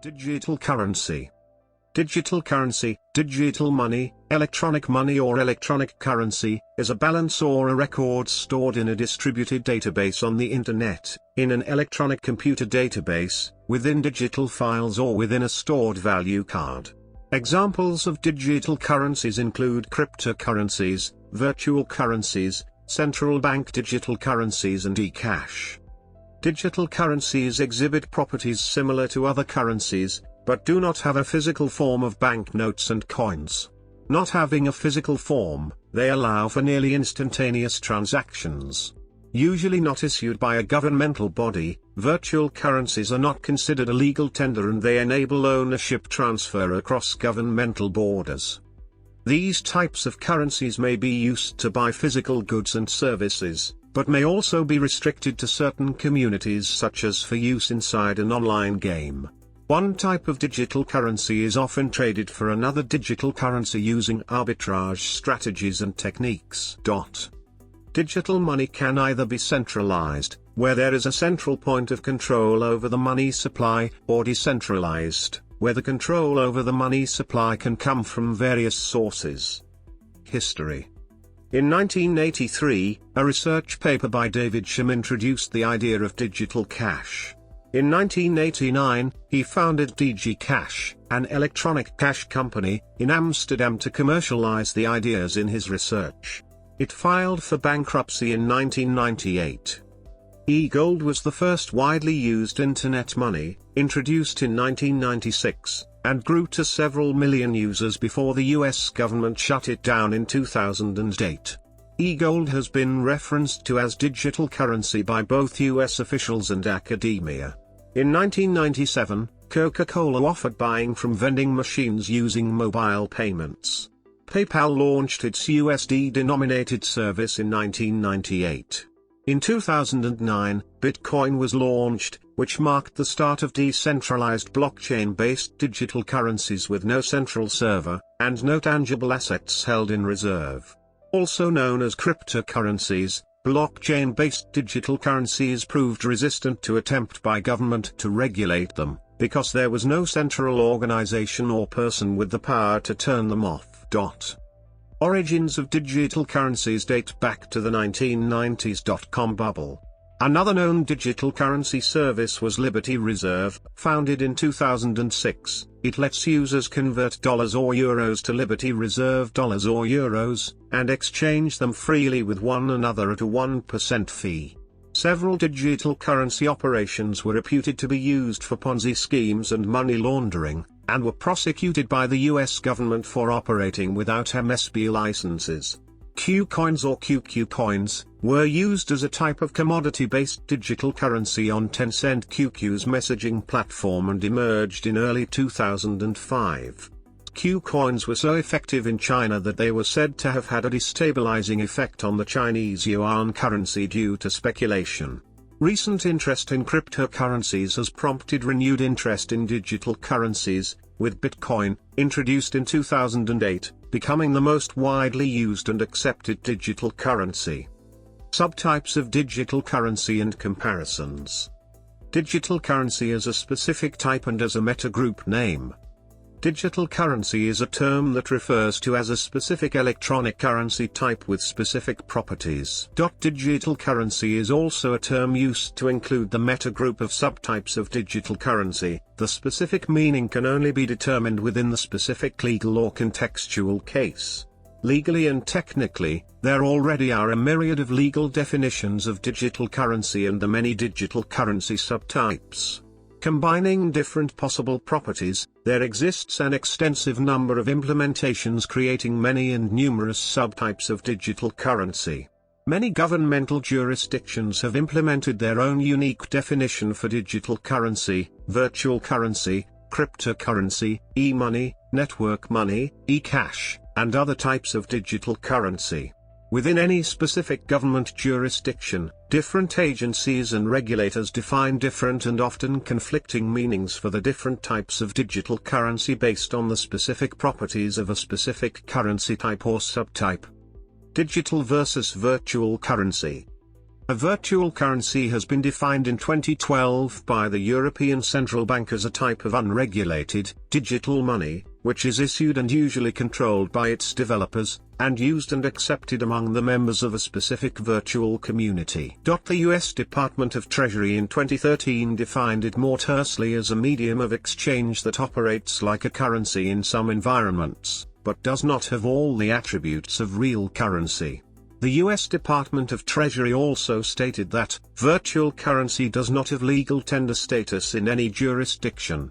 Digital currency. Digital currency, digital money, electronic money or electronic currency, is a balance or a record stored in a distributed database on the internet, in an electronic computer database, within digital files or within a stored value card. Examples of digital currencies include cryptocurrencies, virtual currencies, central bank digital currencies and e-cash. Digital currencies exhibit properties similar to other currencies, but do not have a physical form of banknotes and coins. Not having a physical form, they allow for nearly instantaneous transactions. Usually not issued by a governmental body, virtual currencies are not considered a legal tender and they enable ownership transfer across governmental borders. These types of currencies may be used to buy physical goods and services, but may also be restricted to certain communities such as for use inside an online game. One type of digital currency is often traded for another digital currency using arbitrage strategies and techniques. Digital money can either be centralized, where there is a central point of control over the money supply, or decentralized, where the control over the money supply can come from various sources. History. In 1983, a research paper by David Shum introduced the idea of digital cash. In 1989, he founded DG Cash, an electronic cash company, in Amsterdam to commercialize the ideas in his research. It filed for bankruptcy in 1998. E-gold was the first widely used internet money, introduced in 1996, and grew to several million users before the US government shut it down in 2008. E-gold has been referenced to as digital currency by both US officials and academia. In 1997, Coca-Cola offered buying from vending machines using mobile payments. PayPal launched its USD-denominated service in 1998. In 2009, Bitcoin was launched, which marked the start of decentralized blockchain-based digital currencies with no central server, and no tangible assets held in reserve. Also known as cryptocurrencies, blockchain-based digital currencies proved resistant to attempt by government to regulate them, because there was no central organization or person with the power to turn them off. Origins of digital currencies date back to the 1990s .com bubble. Another known digital currency service was Liberty Reserve, founded in 2006. It lets users convert dollars or euros to Liberty Reserve dollars or euros, and exchange them freely with one another at a 1% fee. Several digital currency operations were reputed to be used for Ponzi schemes and money laundering, and were prosecuted by the US government for operating without MSB licenses. Qcoins or QQ coins were used as a type of commodity-based digital currency on Tencent QQ's messaging platform and emerged in early 2005. Qcoins were so effective in China that they were said to have had a destabilizing effect on the Chinese yuan currency due to speculation. Recent interest in cryptocurrencies has prompted renewed interest in digital currencies, with Bitcoin, introduced in 2008, becoming the most widely used and accepted digital currency. Subtypes of digital currency and comparisons. Digital currency as a specific type and as a meta-group name. Digital currency is a term that refers to as a specific electronic currency type with specific properties. Digital currency is also a term used to include the meta-group of subtypes of digital currency. The specific meaning can only be determined within the specific legal or contextual case. Legally and technically, there already are a myriad of legal definitions of digital currency and the many digital currency subtypes. Combining different possible properties, there exists an extensive number of implementations creating many and numerous subtypes of digital currency. Many governmental jurisdictions have implemented their own unique definition for digital currency, virtual currency, cryptocurrency, e-money, network money, e-cash, and other types of digital currency. Within any specific government jurisdiction, different agencies and regulators define different and often conflicting meanings for the different types of digital currency based on the specific properties of a specific currency type or subtype. Digital versus virtual currency. A virtual currency has been defined in 2012 by the European Central Bank as a type of unregulated, digital money, which is issued and usually controlled by its developers, and used and accepted among the members of a specific virtual community. The US Department of Treasury in 2013 defined it more tersely as a medium of exchange that operates like a currency in some environments, but does not have all the attributes of real currency. The US Department of Treasury also stated that virtual currency does not have legal tender status in any jurisdiction.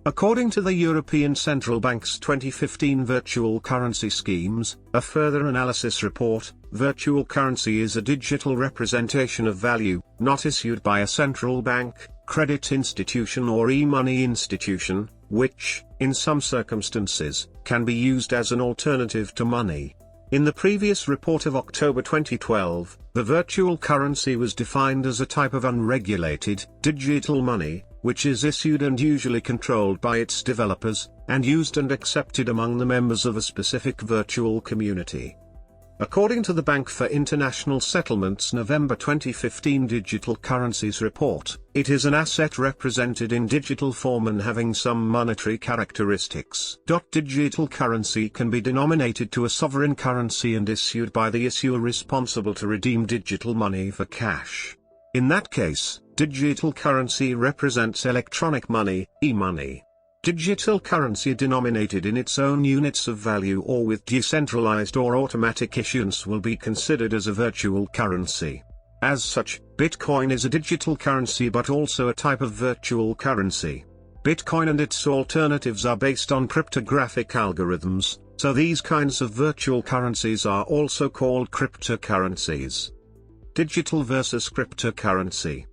According to the European Central Bank's 2015 virtual currency schemes, a further analysis report, virtual currency is a digital representation of value, not issued by a central bank, credit institution or e-money institution, which, in some circumstances, can be used as an alternative to money. In the previous report of October 2012, the virtual currency was defined as a type of unregulated, digital money, which is issued and usually controlled by its developers, and used and accepted among the members of a specific virtual community. According to the Bank for International Settlements' November 2015 Digital Currencies report, it is an asset represented in digital form and having some monetary characteristics. Digital currency can be denominated to a sovereign currency and issued by the issuer responsible to redeem digital money for cash. In that case, digital currency represents electronic money, e-money. Digital currency denominated in its own units of value or with decentralized or automatic issuance will be considered as a virtual currency. As such, Bitcoin is a digital currency but also a type of virtual currency. Bitcoin and its alternatives are based on cryptographic algorithms, so these kinds of virtual currencies are also called cryptocurrencies. Digital versus cryptocurrency.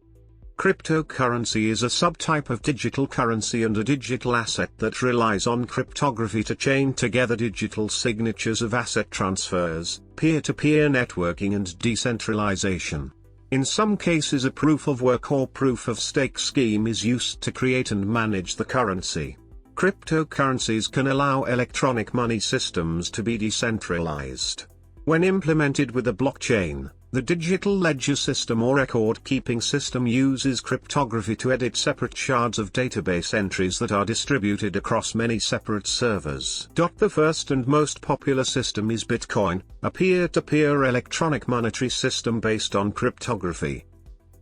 Cryptocurrency is a subtype of digital currency and a digital asset that relies on cryptography to chain together digital signatures of asset transfers, peer-to-peer networking and decentralization. In some cases a proof of work or proof of stake scheme is used to create and manage the currency. Cryptocurrencies can allow electronic money systems to be decentralized. When implemented with a blockchain, the digital ledger system or record-keeping system uses cryptography to edit separate shards of database entries that are distributed across many separate servers. The first and most popular system is Bitcoin, a peer-to-peer electronic monetary system based on cryptography.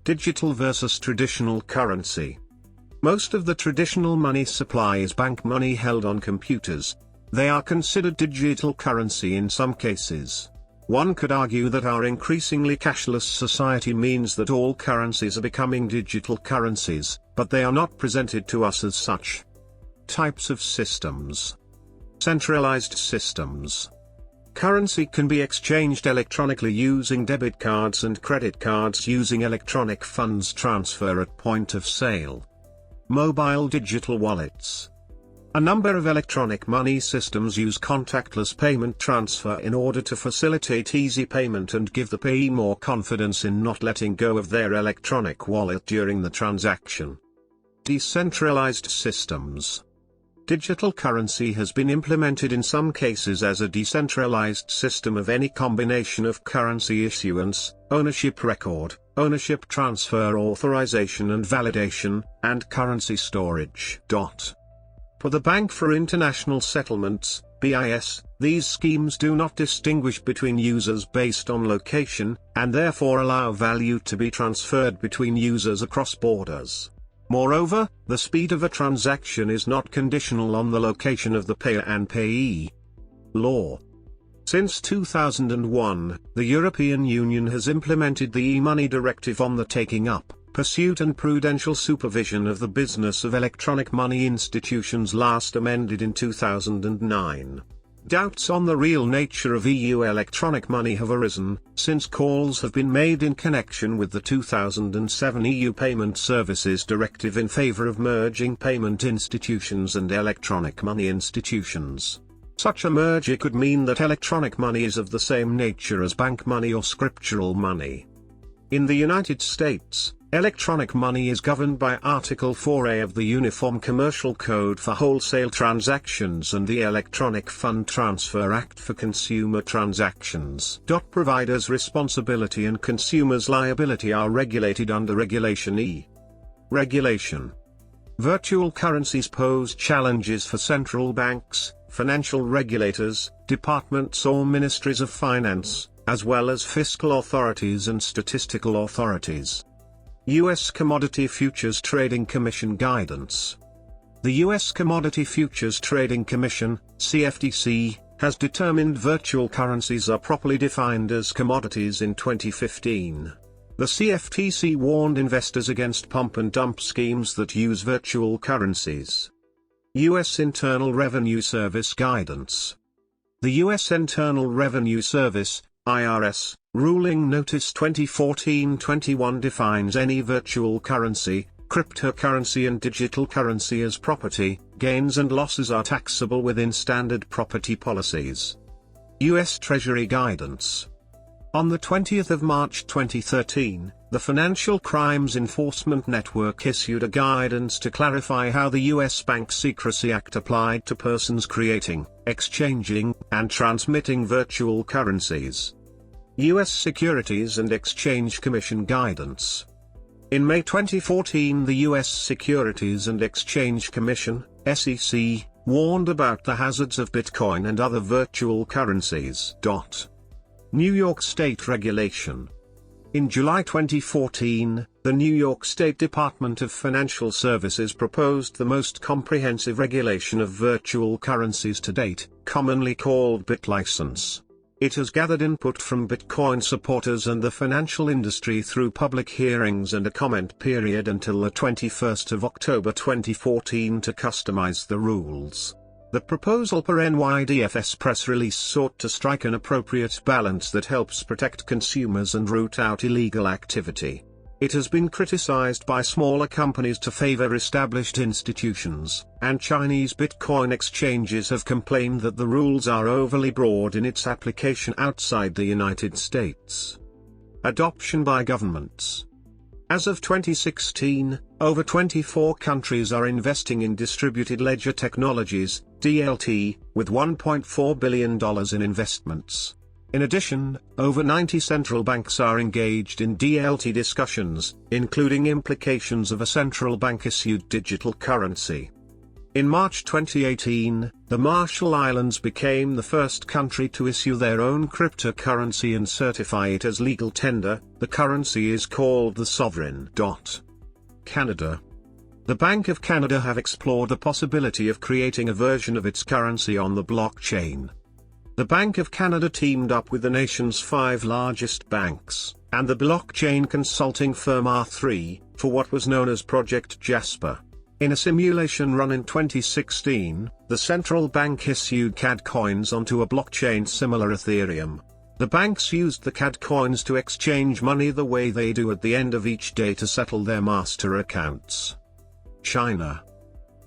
Digital versus traditional currency. Most of the traditional money supply is bank money held on computers. They are considered digital currency in some cases. One could argue that our increasingly cashless society means that all currencies are becoming digital currencies, but they are not presented to us as such. Types of systems. Centralized systems. Currency can be exchanged electronically using debit cards and credit cards using electronic funds transfer at point of sale. Mobile digital wallets. A number of electronic money systems use contactless payment transfer in order to facilitate easy payment and give the payee more confidence in not letting go of their electronic wallet during the transaction. Decentralized systems. Digital currency has been implemented in some cases as a decentralized system of any combination of currency issuance, ownership record, ownership transfer authorization and validation, and currency storage. For the Bank for International Settlements, BIS, these schemes do not distinguish between users based on location, and therefore allow value to be transferred between users across borders. Moreover, the speed of a transaction is not conditional on the location of the payer and payee. Law. Since 2001, the European Union has implemented the e-money directive on the taking up, pursuit and prudential supervision of the business of electronic money institutions, last amended in 2009. Doubts on the real nature of EU electronic money have arisen, since calls have been made in connection with the 2007 EU Payment Services Directive in favor of merging payment institutions and electronic money institutions. Such a merger could mean that electronic money is of the same nature as bank money or scriptural money. In the United States, Electronic money is governed by Article 4A of the Uniform Commercial Code for Wholesale Transactions and the Electronic Fund Transfer Act for Consumer Transactions. Providers' responsibility and consumers' liability are regulated under Regulation E. Regulation. Virtual currencies pose challenges for central banks, financial regulators, departments or ministries of finance, as well as fiscal authorities and statistical authorities. U.S. Commodity Futures Trading Commission Guidance. The U.S. Commodity Futures Trading Commission, CFTC, has determined virtual currencies are properly defined as commodities in 2015. The CFTC warned investors against pump and dump schemes that use virtual currencies. U.S. Internal Revenue Service Guidance. The U.S. Internal Revenue Service, IRS, Ruling Notice 2014-21 defines any virtual currency, cryptocurrency and digital currency as property. Gains and losses are taxable within standard property policies. U.S. Treasury Guidance. On the 20th of March 2013, the Financial Crimes Enforcement Network issued a guidance to clarify how the U.S. Bank Secrecy Act applied to persons creating, exchanging, and transmitting virtual currencies. U.S. Securities and Exchange Commission Guidance. In May 2014, the U.S. Securities and Exchange Commission, SEC, warned about the hazards of Bitcoin and other virtual currencies. New York State Regulation. In July 2014, the New York State Department of Financial Services proposed the most comprehensive regulation of virtual currencies to date, commonly called BitLicense. It has gathered input from Bitcoin supporters and the financial industry through public hearings and a comment period until the 21st of October 2014 to customize the rules. The proposal per NYDFS press release sought to strike an appropriate balance that helps protect consumers and root out illegal activity. It has been criticized by smaller companies to favor established institutions, and Chinese Bitcoin exchanges have complained that the rules are overly broad in its application outside the United States. Adoption by governments. As of 2016, over 24 countries are investing in distributed ledger technologies, DLT, with $1.4 billion in investments. In addition, over 90 central banks are engaged in DLT discussions, including implications of a central bank-issued digital currency. In March 2018, the Marshall Islands became the first country to issue their own cryptocurrency and certify it as legal tender. The currency is called the Sovereign. Canada. The Bank of Canada have explored the possibility of creating a version of its currency on the blockchain. The Bank of Canada teamed up with the nation's 5 largest banks, and the blockchain consulting firm R3, for what was known as Project Jasper. In a simulation run in 2016, the central bank issued CAD coins onto a blockchain similar Ethereum. The banks used the CAD coins to exchange money the way they do at the end of each day to settle their master accounts. China.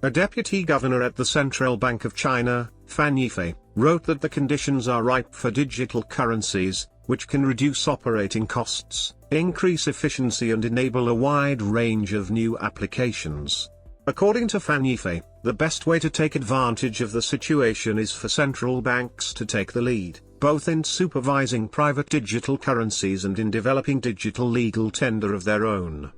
A deputy governor at the Central Bank of China, Fan Yifei, wrote that the conditions are ripe for digital currencies, which can reduce operating costs, increase efficiency and enable a wide range of new applications. According to Fan Yifei, the best way to take advantage of the situation is for central banks to take the lead, both in supervising private digital currencies and in developing digital legal tender of their own.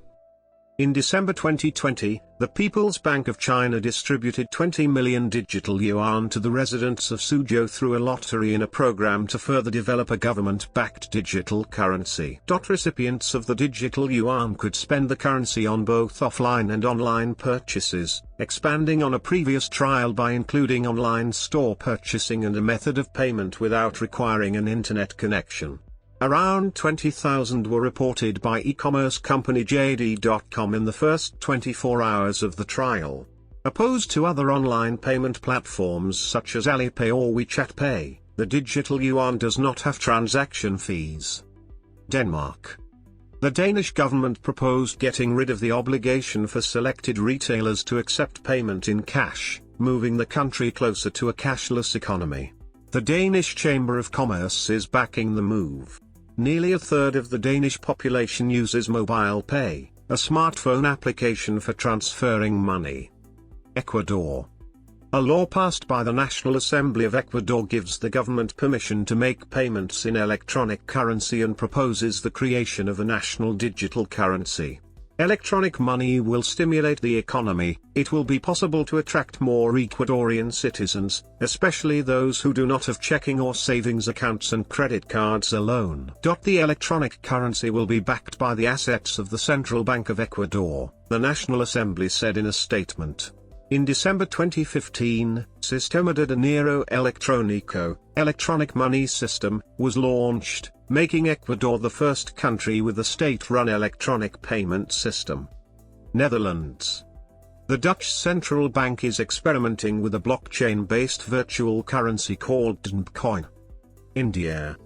In December 2020, the People's Bank of China distributed 20 million digital yuan to the residents of Suzhou through a lottery in a program to further develop a government-backed digital currency. Recipients of the digital yuan could spend the currency on both offline and online purchases, expanding on a previous trial by including online store purchasing and a method of payment without requiring an internet connection. Around 20,000 were reported by e-commerce company JD.com in the first 24 hours of the trial. Opposed to other online payment platforms such as Alipay or WeChat Pay, the digital yuan does not have transaction fees. Denmark. The Danish government proposed getting rid of the obligation for selected retailers to accept payment in cash, moving the country closer to a cashless economy. The Danish Chamber of Commerce is backing the move. Nearly a third of the Danish population uses mobile pay, a smartphone application for transferring money. Ecuador. A law passed by the National Assembly of Ecuador gives the government permission to make payments in electronic currency and proposes the creation of a national digital currency. Electronic money will stimulate the economy. It will be possible to attract more Ecuadorian citizens, especially those who do not have checking or savings accounts and credit cards alone. The electronic currency will be backed by the assets of the Central Bank of Ecuador, the National Assembly said in a statement. In December 2015, Sistema de Dinero Electrónico, electronic money system, was launched, making Ecuador the first country with a state-run electronic payment system. Netherlands. The Dutch central bank is experimenting with a blockchain-based virtual currency called Bitcoin. India.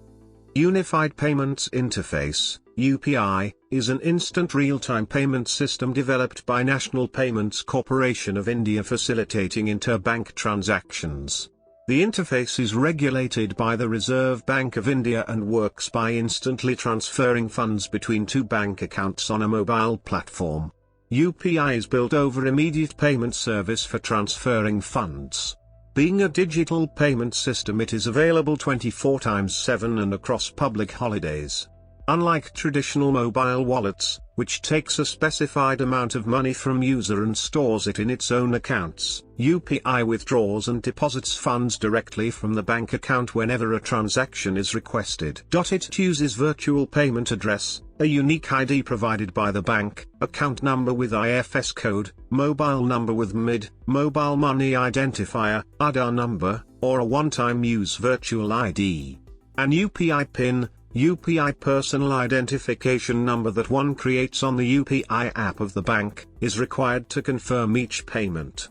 Unified Payments Interface, UPI, is an instant real-time payment system developed by National Payments Corporation of India facilitating interbank transactions. The interface is regulated by the Reserve Bank of India and works by instantly transferring funds between two bank accounts on a mobile platform. UPI is built over immediate payment service for transferring funds. Being a digital payment system, it is available 24/7 and across public holidays. Unlike traditional mobile wallets, which takes a specified amount of money from user and stores it in its own accounts, UPI withdraws and deposits funds directly from the bank account whenever a transaction is requested. It uses virtual payment address, a unique ID provided by the bank, account number with IFS code, mobile number with MID, mobile money identifier, Aadhaar number, or a one-time use virtual ID. An UPI PIN, UPI personal identification number that one creates on the UPI app of the bank, is required to confirm each payment.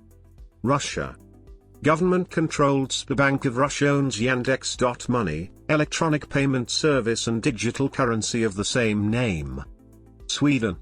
Russia. Government-controlled Sberbank of Russia owns Yandex.Money, electronic payment service and digital currency of the same name. Sweden.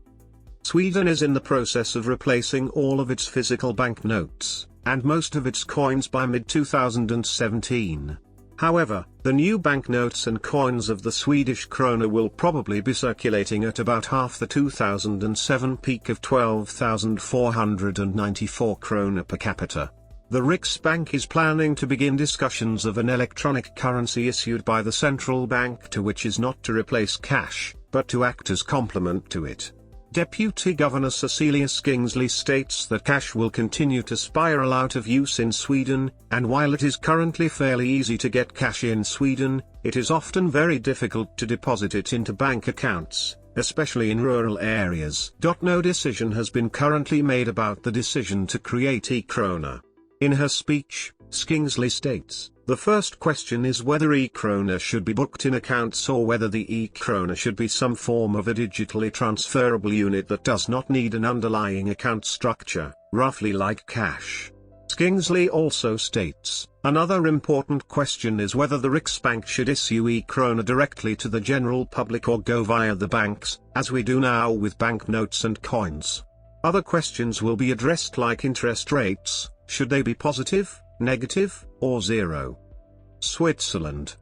Sweden is in the process of replacing all of its physical banknotes, and most of its coins by mid-2017. However, the new banknotes and coins of the Swedish krona will probably be circulating at about half the 2007 peak of 12,494 krona per capita. The Riksbank is planning to begin discussions of an electronic currency issued by the central bank which is not to replace cash, but to act as complement to it. Deputy Governor Cecilia Skingsley states that cash will continue to spiral out of use in Sweden, and while it is currently fairly easy to get cash in Sweden, it is often very difficult to deposit it into bank accounts, especially in rural areas. No decision has been currently made about the decision to create e-krona. In her speech, Skingsley states, "The first question is whether e-krona should be booked in accounts or whether the e-krona should be some form of a digitally transferable unit that does not need an underlying account structure, roughly like cash." Skingsley also states, "Another important question is whether the Riksbank should issue e-krona directly to the general public or go via the banks, as we do now with banknotes and coins. Other questions will be addressed like interest rates, should they be positive, negative, or zero?" Switzerland.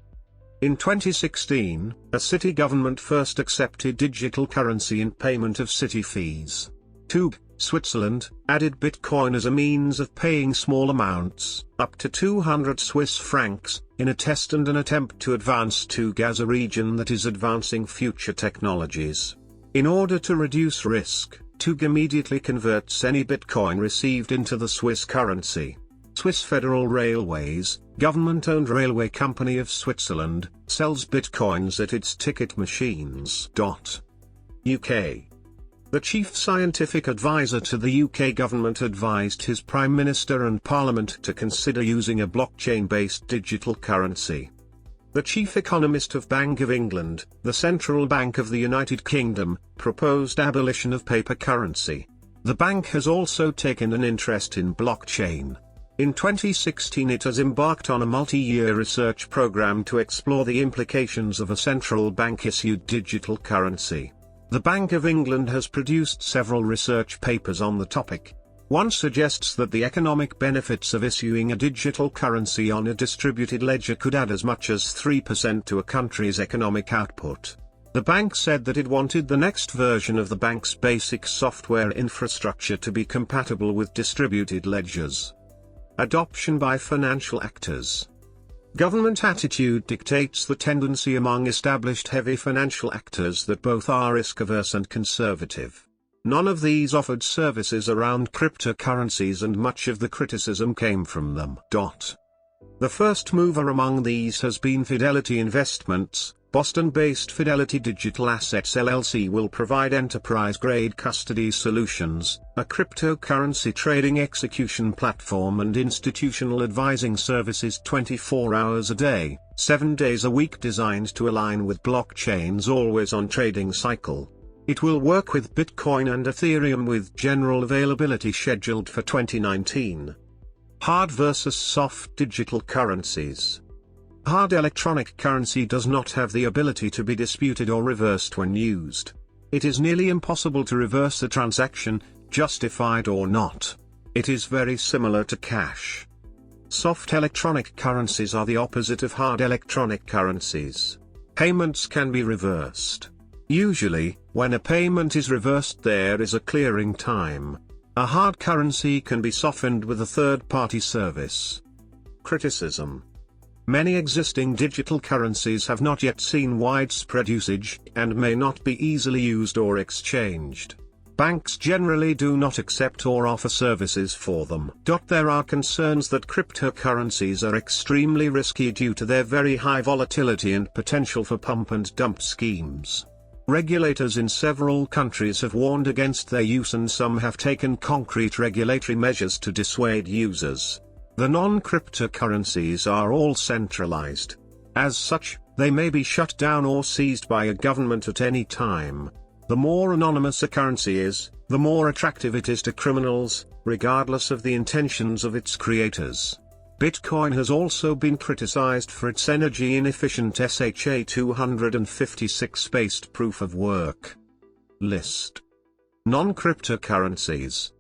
In 2016, a city government first accepted digital currency in payment of city fees. TUG, Switzerland, added Bitcoin as a means of paying small amounts, up to 200 Swiss francs, in a test and an attempt to advance TUG as a region that is advancing future technologies. In order to reduce risk, TUG immediately converts any Bitcoin received into the Swiss currency. Swiss Federal Railways, government-owned railway company of Switzerland, sells bitcoins at its ticket machines. UK. The chief scientific advisor to the UK government advised his Prime Minister and Parliament to consider using a blockchain-based digital currency. The chief economist of Bank of England, the Central Bank of the United Kingdom, proposed abolition of paper currency. The bank has also taken an interest in blockchain. In 2016 it has embarked on a multi-year research program to explore the implications of a central bank-issued digital currency. The Bank of England has produced several research papers on the topic. One suggests that the economic benefits of issuing a digital currency on a distributed ledger could add as much as 3% to a country's economic output. The bank said that it wanted the next version of the bank's basic software infrastructure to be compatible with distributed ledgers. Adoption by financial actors. Government attitude dictates the tendency among established heavy financial actors that both are risk-averse and conservative. None of these offered services around cryptocurrencies, and much of the criticism came from them. The first mover among these has been Fidelity Investments. Boston-based Fidelity Digital Assets LLC will provide enterprise-grade custody solutions, a cryptocurrency trading execution platform and institutional advising services 24 hours a day, 7 days a week, designed to align with blockchain's always-on trading cycle. It will work with Bitcoin and Ethereum, with general availability scheduled for 2019. Hard versus soft digital currencies. Hard electronic currency does not have the ability to be disputed or reversed when used. It is nearly impossible to reverse a transaction, justified or not. It is very similar to cash. Soft electronic currencies are the opposite of hard electronic currencies. Payments can be reversed. Usually, when a payment is reversed, there is a clearing time. A hard currency can be softened with a third-party service. Criticism. Many existing digital currencies have not yet seen widespread usage, and may not be easily used or exchanged. Banks generally do not accept or offer services for them. There are concerns that cryptocurrencies are extremely risky due to their very high volatility and potential for pump and dump schemes. Regulators in several countries have warned against their use, and some have taken concrete regulatory measures to dissuade users. The non-cryptocurrencies are all centralized. As such, they may be shut down or seized by a government at any time. The more anonymous a currency is, the more attractive it is to criminals, regardless of the intentions of its creators. Bitcoin has also been criticized for its energy-inefficient SHA-256-based proof of work. List. Non-cryptocurrencies.